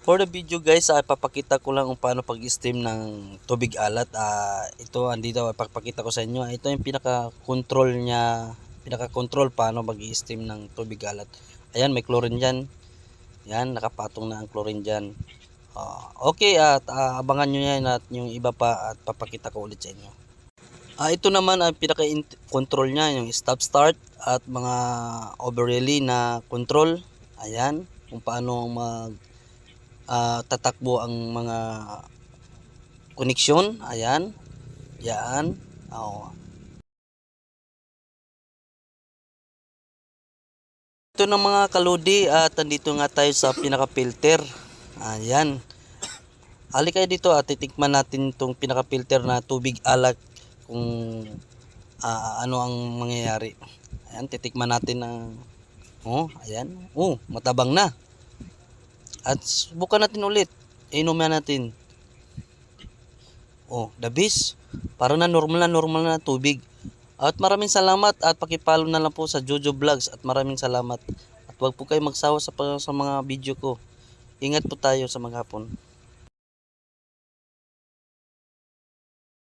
For the video guys, papakita ko lang kung paano pag-steam ng tubig alat. Ito andito ipapakita ko sa inyo. Ito yung pinaka-control niya, pinaka-control paano mag-steam ng tubig alat. Ayan, may chlorine diyan. Yan, nakapatong na ang chlorine diyan. Okay, at abangan niyo yan at yung iba pa at papakita ko ulit sa inyo. Ito naman ang pinaka-control niya, yung stop start at mga overrelay na control. Ayan, kung paano tatakbo ang mga koneksyon. Ayan, yan. Ito ng mga kaludi at andito nga tayo sa pinaka-filter. Ayan, hali kayo dito at titikman natin itong pinaka-filter na tubig alat kung ano ang mangyayari. Ayan, titikman natin ng ayan, matabang na. At subukan natin ulit. Inumin natin. The best. Para na normal na tubig. At maraming salamat at paki-follow na lang po sa Jojo Vlogs at maraming salamat. At huwag po kayo magsawa sa mga video ko. Ingat po tayo sa maghapon.